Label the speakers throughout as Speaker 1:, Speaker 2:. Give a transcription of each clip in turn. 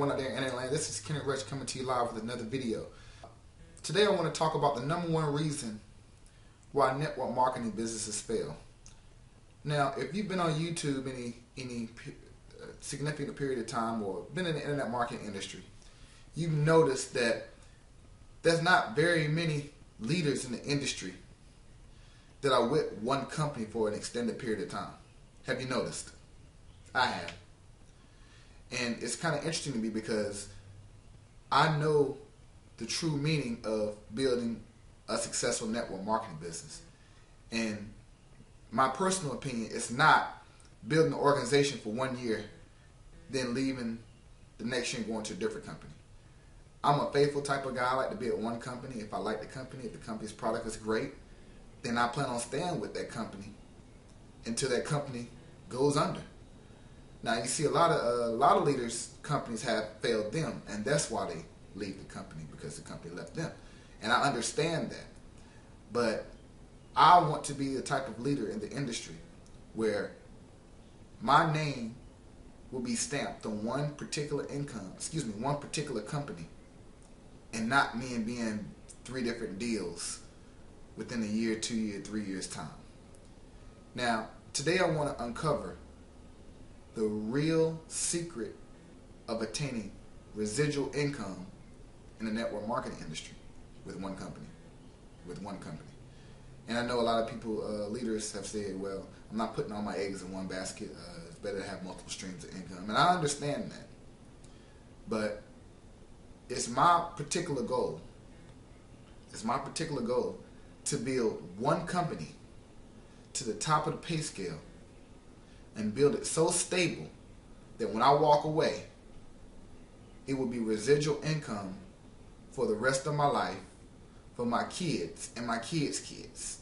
Speaker 1: everyone out there in Internet land. This is Kenric Rush coming to you live with another video. Today I want to talk about the #1 reason why network marketing businesses fail. Now, if you've been on YouTube any significant period of time or been in the internet marketing industry, you've noticed that there's not very many leaders in the industry that are with one company for an extended period of time. Have you noticed? I have. And it's kind of interesting to me because I know the true meaning of building a successful network marketing business. And my personal opinion is not building an organization for 1 year, then leaving the next year and going to a different company. I'm a faithful type of guy. I like to be at one company. If I like the company, if the company's product is great, then I plan on staying with that company until that company goes under. Now you see a lot of leaders, companies have failed them, and that's why they leave the company, because the company left them. And I understand that. But I want to be the type of leader in the industry where my name will be stamped on one particular one particular company, and not me and being 3 different deals within a year, 2 years, 3 years time. Now, today I want to uncover the real secret of attaining residual income in the network marketing industry with one company. And I know a lot of people, leaders have said, well, I'm not putting all my eggs in one basket. It's better to have multiple streams of income. And I understand that. But it's my particular goal. It's my particular goal to build one company to the top of the pay scale and build it so stable that when I walk away, it will be residual income for the rest of my life, for my kids and my kids' kids.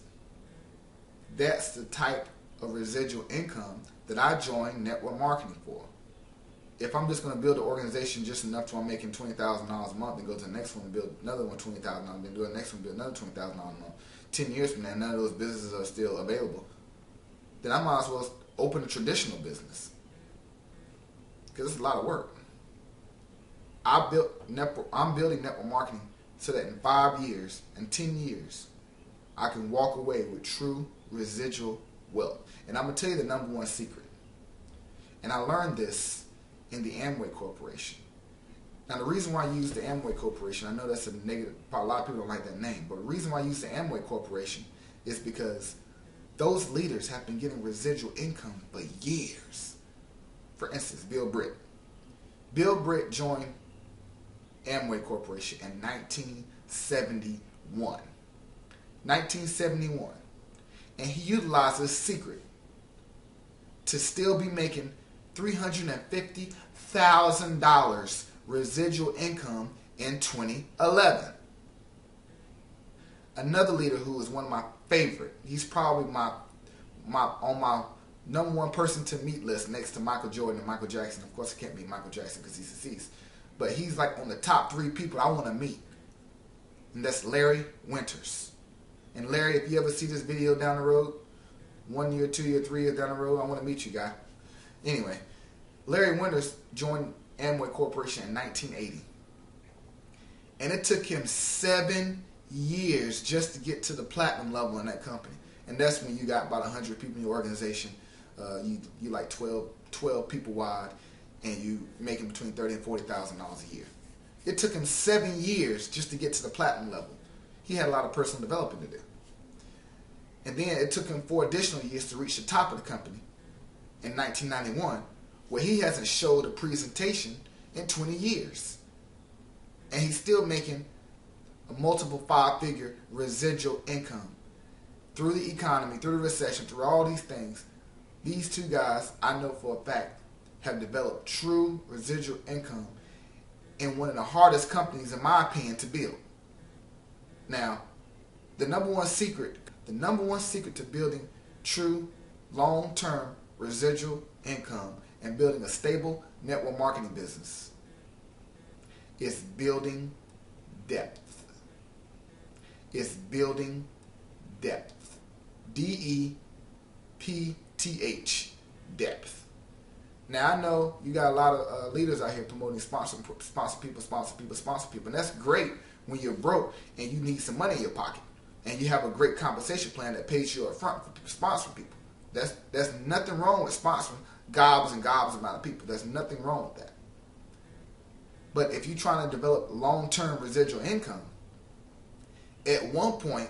Speaker 1: That's the type of residual income that I joined network marketing for. If I'm just going to build an organization just enough to I'm making $20,000 a month and go to the next one and build another one $20,000, then do the next one, build another $20,000 a month, 10 years from now, none of those businesses are still available, then I might as well open a traditional business, because it's a lot of work. I'm building network marketing so that in 5 years and 10 years, I can walk away with true residual wealth. And I'm going to tell you the #1 secret. And I learned this in the Amway Corporation. Now, the reason why I use the Amway Corporation, I know that's a negative, a lot of people don't like that name, but the reason why I use the Amway Corporation is because those leaders have been getting residual income for years. For instance, Bill Britt. Bill Britt joined Amway Corporation in 1971. 1971. And he utilized this secret to still be making $350,000 residual income in 2011. Another leader who is one of my favorite, he's probably on my #1 person to meet list next to Michael Jordan and Michael Jackson. Of course, I can't meet Michael Jackson because he's deceased, but he's like on the top 3 people I want to meet, and that's Larry Winters. And Larry, if you ever see this video down the road, 1 year, 2 year, 3 years down the road, I want to meet you, guy. Anyway, Larry Winters joined Amway Corporation in 1980, and it took him 7 years just to get to the platinum level in that company. And that's when you got about 100 people in your organization. You like 12 people wide, and you making between $30,000 and $40,000 a year. It took him 7 years just to get to the platinum level. He had a lot of personal development to do. And then it took him 4 additional years to reach the top of the company in 1991, where he hasn't showed a presentation in 20 years. And he's still making a multiple 5-figure residual income through the economy, through the recession, through all these things. These 2 guys, I know for a fact, have developed true residual income in one of the hardest companies, in my opinion, to build. Now, the #1 secret to building true long-term residual income and building a stable network marketing business is building depth. It's building depth. DEPTH. Depth. Now I know you got a lot of leaders out here promoting sponsor people, and that's great when you're broke and you need some money in your pocket, and you have a great compensation plan that pays you up front for sponsoring people. There's nothing wrong with sponsoring gobs and gobs amount of people. There's nothing wrong with that. But if you're trying to develop long-term residual income, at one point,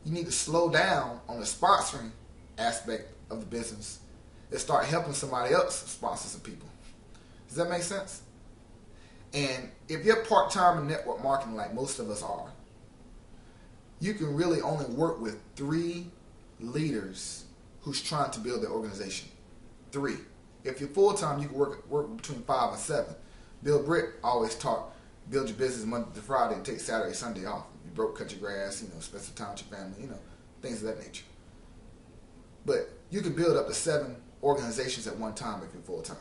Speaker 1: you need to slow down on the sponsoring aspect of the business and start helping somebody else sponsor some people. Does that make sense? And if you're part-time in network marketing like most of us are, you can really only work with 3 leaders who's trying to build their organization. 3. If you're full-time, you can work between 5 and 7. Bill Britt always taught, build your business Monday to Friday and take Saturday, Sunday off. If you broke, cut your grass, spend some time with your family, things of that nature. But you can build up to 7 organizations at one time if you're full-time.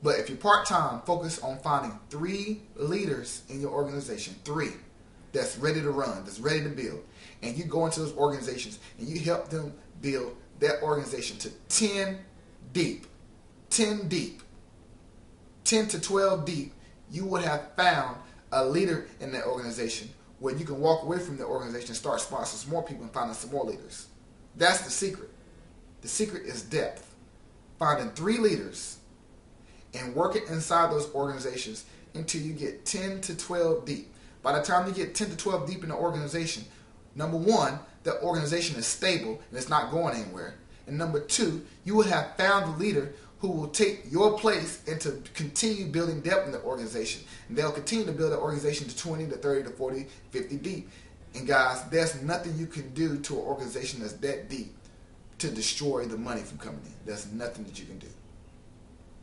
Speaker 1: But if you're part-time, focus on finding 3 leaders in your organization, 3, that's ready to run, that's ready to build. And you go into those organizations and you help them build that organization to 10 deep, 10 deep, 10 to 12 deep. You would have found a leader in that organization where you can walk away from the organization and start sponsoring some more people and finding some more leaders. That's the secret. The secret is depth. Finding 3 leaders and working inside those organizations until you get 10 to 12 deep. By the time you get 10 to 12 deep in the organization, number 1, the organization is stable and it's not going anywhere. And number 2, you would have found a leader who will take your place and to continue building depth in the organization. And they'll continue to build the organization to 20 to 30 to 40, 50 deep. And guys, there's nothing you can do to an organization that's that deep to destroy the money from coming in. There's nothing that you can do.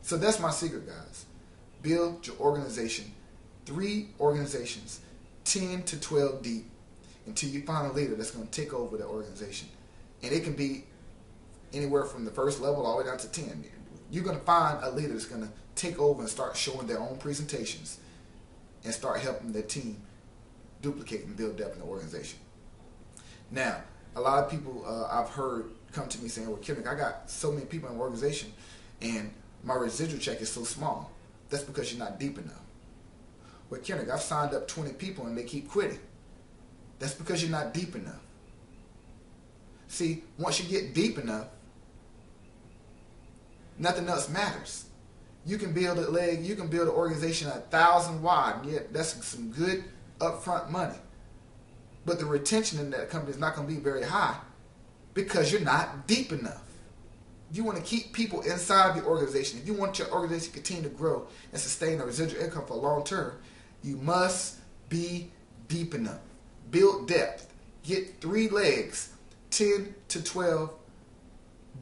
Speaker 1: So that's my secret, guys. Build your organization, 3 organizations, 10 to 12 deep, until you find a leader that's going to take over the organization. And it can be anywhere from the first level all the way down to 10. You're going to find a leader that's going to take over and start showing their own presentations and start helping their team duplicate and build depth in the organization. Now, a lot of people I've heard come to me saying, well, Kenric, I got so many people in the organization and my residual check is so small. That's because you're not deep enough. Well, Kenric, I've signed up 20 people and they keep quitting. That's because you're not deep enough. See, once you get deep enough, nothing else matters. You can build a leg, you can build an organization 1,000 wide. Yeah, that's some good upfront money. But the retention in that company is not going to be very high because you're not deep enough. If you want to keep people inside the organization, if you want your organization to continue to grow and sustain a residual income for long term, you must be deep enough. Build depth. Get 3 legs, 10 to 12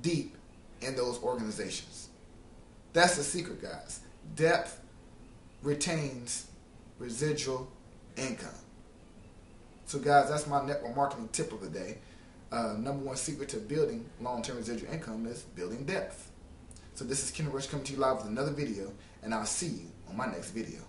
Speaker 1: deep in those organizations. That's the secret, guys. Depth retains residual income. So guys, that's my network marketing tip of the day. Number 1 secret to building long-term residual income is building depth. So this is Kenric Rush coming to you live with another video, and I'll see you on my next video.